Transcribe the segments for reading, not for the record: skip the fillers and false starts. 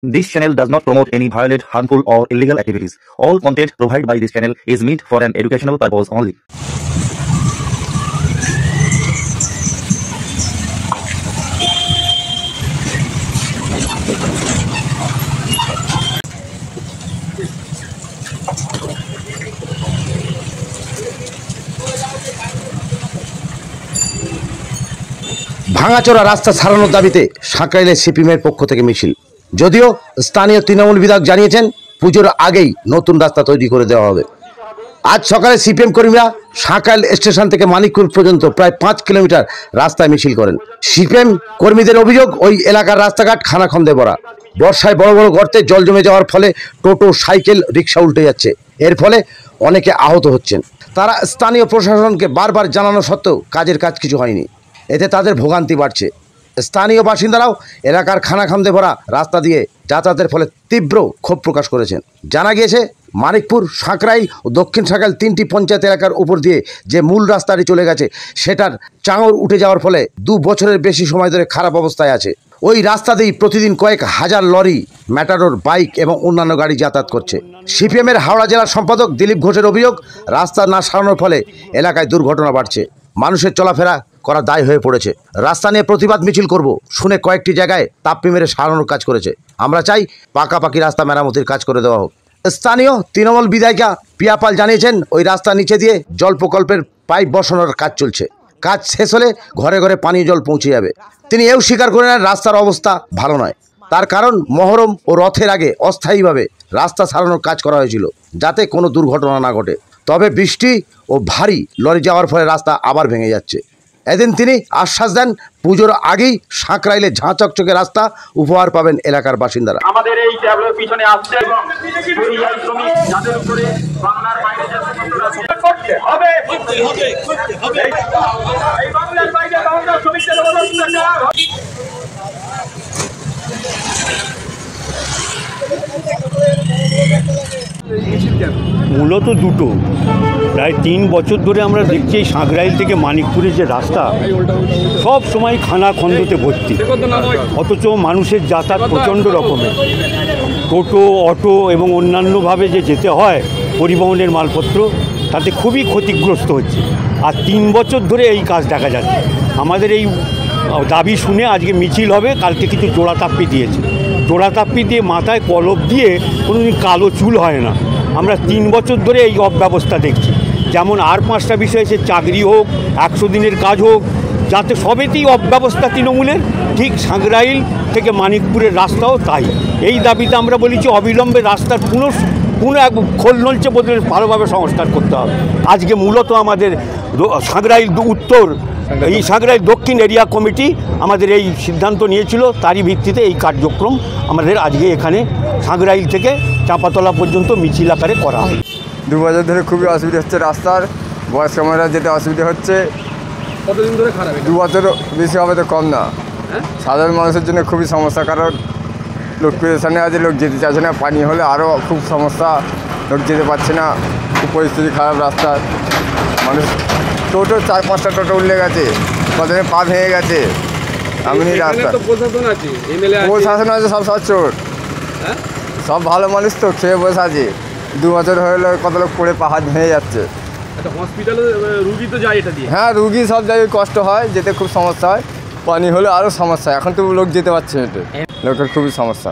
This channel does not promote any violent, harmful, or illegal activities. All content provided by this channel is meant for an educational purpose only. ভাঙাচোরা রাস্তা সারানোর দাবিতে সাঁকরাইলে সিপিএমের পক্ষ থেকে মিছিল। যদিও স্থানীয় তৃণমূল বিধায়ক জানিয়েছেন পুজোর আগেই নতুন রাস্তা তৈরি করে দেওয়া হবে। আজ সকালে সিপিএম কর্মীরা সাঁকরাইল স্টেশন থেকে মানিকপুর পর্যন্ত প্রায় 5 কিলোমিটার রাস্তায় মিছিল করেন। সিপিএম কর্মীদের অভিযোগ, ওই এলাকার রাস্তাঘাট খানাখন্দে ভরা। বর্ষায় বড় বড় গর্তে জল জমে যাওয়ার ফলে টোটো, সাইকেল, রিক্সা উল্টে যাচ্ছে। এর ফলে অনেকে আহত হচ্ছেন। তারা স্থানীয় প্রশাসনকে বারবার জানানো সত্ত্বেও কাজের কাজ কিছু হয়নি। এতে তাদের ভোগান্তি বাড়ছে। স্থানীয় বাসিন্দারাও এলাকার খানাখন্দে ভরা রাস্তা দিয়ে যাতায়াতের ফলে তীব্র ক্ষোভ প্রকাশ করেছেন। জানা গিয়েছে মানিকপুর, সাঁকরাইল ও দক্ষিণ সাঁকরাইল 3টি পঞ্চায়েত এলাকার উপর দিয়ে যে মূল রাস্তাটি চলে গেছে সেটার চাঙর উঠে যাওয়ার ফলে 2 বছরের বেশি সময় ধরে খারাপ অবস্থায় আছে। ওই রাস্তা দিয়েই প্রতিদিন কয়েক হাজার লরি, ম্যাটাডোর, বাইক এবং অন্যান্য গাড়ি যাতায়াত করছে। সিপিএমের হাওড়া জেলার সম্পাদক দিলীপ ঘোষের অভিযোগ, রাস্তা না সারানোর ফলে এলাকায় দুর্ঘটনা বাড়ছে। মানুষের চলাফেরা করা দায় হয়ে পড়েছে। রাস্তা নিয়ে প্রতিবাদ মিছিল করব শুনে কয়েকটি জায়গায় তাপ্পি মেরে সারানোর কাজ করেছে। আমরা চাই পাকাপাকি রাস্তা মেরামতির কাজ করে দেওয়া হোক। স্থানীয় তৃণমূল বিধায়িকা পিয়াপাল জানিয়েছেন ওই রাস্তা নিচে দিয়ে জল প্রকল্পের পাইপ বসানোর কাজ চলছে। কাজ শেষ হলে ঘরে ঘরে পানীয় জল পৌঁছে যাবে। তিনি এও স্বীকার করেন রাস্তার অবস্থা ভালো নয়। তার কারণ মহরম ও রথের আগে অস্থায়ীভাবে রাস্তা সারানোর কাজ করা হয়েছিল যাতে কোনো দুর্ঘটনা না ঘটে। তবে বৃষ্টি ও ভারী লরি যাওয়ার ফলে রাস্তা আবার ভেঙে যাচ্ছে। এদিন তিনি আশ্বাস দেন পুজোর আগেই সাঁকরাইলে ঝাঁ চকচকে রাস্তা উপহার পাবেন এলাকার বাসিন্দারা। আমাদের এই ট্যাবলোর পিছনে আসছে পরিযায়ী শ্রমিক যাদের উপরে বাংলার বাইরে যে সমস্ত করতে হবে এই বাংলার বাইরে বাংলা শ্রমিকদের অত্যাচার মূলত দুটো। প্রায় 3 বছর ধরে আমরা দেখছি এই সাঁকরাইল থেকে মানিকপুরের যে রাস্তা সব সময় খানাখন্দতে ভর্তি, অথচ মানুষের যাতায়াত প্রচণ্ড রকমের। টোটো, অটো এবং অন্যান্যভাবে যে যেতে হয় পরিবহনের মালপত্র, তাতে খুবই ক্ষতিগ্রস্ত হচ্ছে। আর 3 বছর ধরে এই কাজ দেখা যাচ্ছে। আমাদের এই দাবি শুনে আজকে মিছিল হবে। কালকে কিছু জোড়াতাপ্পি দিয়েছে। জোড়াতাপ্পি দিয়ে মাথায় কলপ দিয়ে কোনোদিন কালো চুল হয় না। আমরা 3 বছর ধরে এই অব্যবস্থা দেখছি। যেমন আর 5টা বিষয়, সে চাকরি হোক, 100 দিনের কাজ হোক, যাতে সবেতেই অব্যবস্থা তৃণমূলের, ঠিক সাঁকরাইল থেকে মানিকপুরের রাস্তাও তাই। এই দাবিতে আমরা বলেছি অবিলম্বে রাস্তার পুনঃ এক খোল নলচে বদলে ভালোভাবে সংস্কার করতে হবে। আজকে মূলত আমাদের সাঁকরাইল উত্তর, এই সাঁকরাইল দক্ষিণ এরিয়া কমিটি আমাদের এই সিদ্ধান্ত নিয়েছিল। তারই ভিত্তিতে এই কার্যক্রম আমাদের আজকে এখানে সাঁকরাইল থেকে চাঁপাতলা পর্যন্ত মিছিল আকারে করা হয়। 2 বছর ধরে খুবই অসুবিধা হচ্ছে রাস্তার। বয়স্ক মহিলা যেতে অসুবিধা হচ্ছে। কতদিন ধরে খারাপ? 2 বছর বেশি হবে তো কম না। সাধারণ মানুষের জন্য খুবই সমস্যা, কারণ লোক পেরেশানে আছে, লোক যেতে চাইছে না। পানি হলে আরও খুব সমস্যা, লোক যেতে পারছে না। খুব পরিস্থিতি খারাপ রাস্তার। মানুষ টোটো 4-5টা টোটো উঠলে গেছে, কতদিনে পা ভেঙে গেছে। আমি রাস্তা প্রশাসন আছে, সব চোর, সব ভালো মানুষ তো খেয়ে বসে আছে। 2 বছর হলে কত লোক পড়ে পা হাত ভেঙে যাচ্ছে। হসপিটালে রুগী তো যায় এটা দিয়ে। হ্যাঁ, রুগী সব জায়গায় কষ্ট হয়, যেতে খুব সমস্যা হয়। পানি হলে আরও সমস্যা। এখন তো লোক যেতে পারছে না, লোকের খুবই সমস্যা।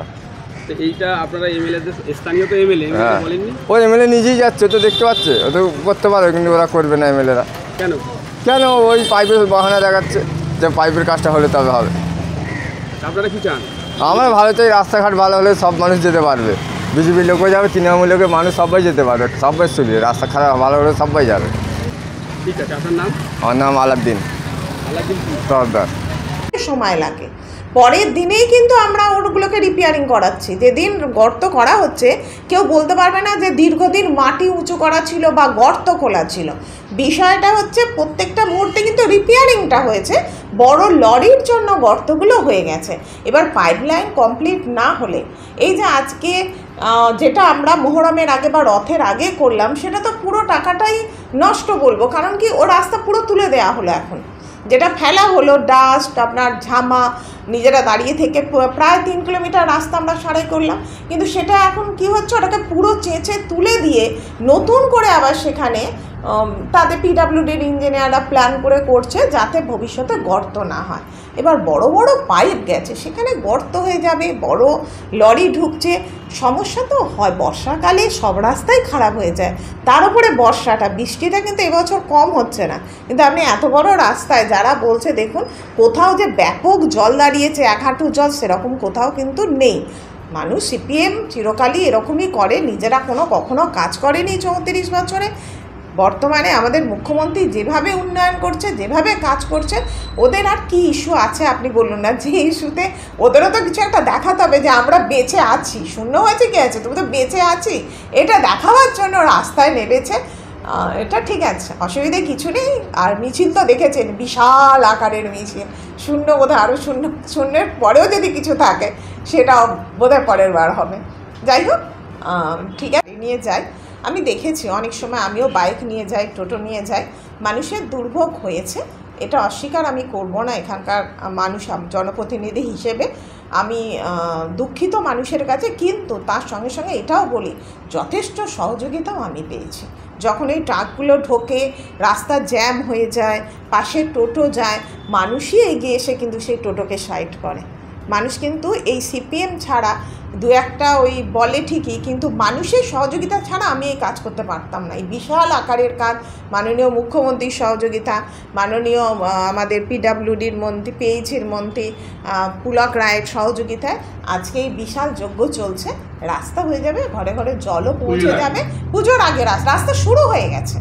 এইটা আপনারা এমএলএ, স্থানীয় তো এমএলএ বলেননি? ওই এমএলএ নিজেই যাচ্ছে, তো দেখতে পাচ্ছে, ও তো করতে পারবে, কিন্তু ওরা করবে না এমএলএরা। কেন ওই পাইপের বাহানা দেখাচ্ছে যে পাইপের কাজটা হলে তবে হবে। আপনারা কি চান? আমরা ভালো চাই, রাস্তাঘাট ভালো হলে সব মানুষ যেতে পারবে। বিজেপির লোকও যাবে, তৃণমূল লোকের মানুষ সবাই যেতে পারবে, সবাই সুবিধে। রাস্তা খারাপ ভালো হলে সবাই যাবে। ঠিক আছে, আপনার নাম? আমার নাম আলাউদ্দিন সর্দার। সময় লাগে, পরের দিনেই কিন্তু আমরা ওগুলোকে রিপেয়ারিং করাচ্ছি। যেদিন গর্ত করা হচ্ছে কেউ বলতে পারবে না যে দীর্ঘদিন মাটি উঁচু করা ছিল বা গর্ত খোলা ছিল। বিষয়টা হচ্ছে প্রত্যেকটা মুহূর্তে কিন্তু রিপেয়ারিংটা হয়েছে, বড় লরির জন্য গর্তগুলো হয়ে গেছে। এবার পাইপলাইন কমপ্লিট না হলে এই যে আজকে যেটা আমরা মহরমের আগে বা রথের আগে করলাম, সেটা তো পুরো টাকাটাই নষ্ট বলবো। কারণ কি, ও রাস্তা পুরো তুলে দেওয়া হলো এখন। যেটা ফেলা হলো ডাস্ট, আপনার ঝামা, নিজেরা দাঁড়িয়ে থেকে প্রায় 3 কিলোমিটার রাস্তা আমরা সারাই করলাম, কিন্তু সেটা এখন কি হচ্ছে, ওটাকে পুরো চেঁচে তুলে দিয়ে নতুন করে আবার সেখানে তাদের পিডাব্লিউডির ইঞ্জিনিয়াররা প্ল্যান করে করছে যাতে ভবিষ্যতে গর্ত না হয়। এবার বড় বড় পাইপ গেছে, সেখানে গর্ত হয়ে যাবে, বড় লরি ঢুকছে, সমস্যা তো হয়। বর্ষাকালে সব রাস্তাই খারাপ হয়ে যায়, তার উপরে বর্ষাটা, বৃষ্টিটা কিন্তু এবছর কম হচ্ছে না। কিন্তু আপনি এত বড় রাস্তায় যারা বলছে, দেখুন কোথাও যে ব্যাপক জল দাঁড়িয়েছে, 1 হাঁটু জল, সেরকম কোথাও কিন্তু নেই। মানুষ সিপিএম চিরকালই এরকমই করে, নিজেরা কখনো কাজ করেনি 34 বছরে। বর্তমানে আমাদের মুখ্যমন্ত্রী যেভাবে উন্নয়ন করছে, যেভাবে কাজ করছে, ওদের আর কি ইস্যু আছে আপনি বলুন না, যে ইস্যুতে ওদেরও তো কিছু একটা দেখাতে হবে যে আমরা বেঁচে আছি, শূন্য হয়েছে কি আছে, তুমি তো বেঁচে আছি, এটা দেখাবার জন্য রাস্তায় নেমেছে। এটা ঠিক আছে, অসুবিধে কিছু নেই। আর মিছিল তো দেখেছেন, বিশাল আকারের মিছিল, শূন্য বোধহয় আরও শূন্যের পরেও যদি কিছু থাকে সেটাও বোধহয় পরের বার হবে। যাই হোক, ঠিক আছে, নিয়ে যাই। আমি দেখেছি অনেক সময়, আমিও বাইক নিয়ে যাই, টোটো নিয়ে যাই, মানুষের দুর্ভোগ হয়েছে, এটা অস্বীকার আমি করব না। এখানকার মানুষ, জনপ্রতিনিধি হিসেবে আমি দুঃখিত মানুষের কাছে, কিন্তু তার সঙ্গে সঙ্গে এটাও বলি, যথেষ্ট সহযোগিতাও আমি পেয়েছি। যখন এই ট্রাকগুলো ঢোকে, রাস্তা জ্যাম হয়ে যায়, পাশে টোটো যায়, মানুষই এগিয়ে এসে কিন্তু সেই টোটোকে সাইড করে। মানুষ কিন্তু এই সিপিএম ছাড়া দু একটা ওই বলে ঠিকই, কিন্তু মানুষের সহযোগিতা ছাড়া আমি এই কাজ করতে পারতাম না। এই বিশাল আকারের কাজ, মাননীয় মুখ্যমন্ত্রীর সহযোগিতা, মাননীয় আমাদের পিডাব্লিউডির মন্ত্রী, পিএইচির মন্ত্রী পুলক রায়ের সহযোগিতায় আজকে এই বিশাল যজ্ঞ চলছে। রাস্তা হয়ে যাবে, ঘরে ঘরে জলও পৌঁছে যাবে, পুজোর আগে রাস্তা শুরু হয়ে গেছে।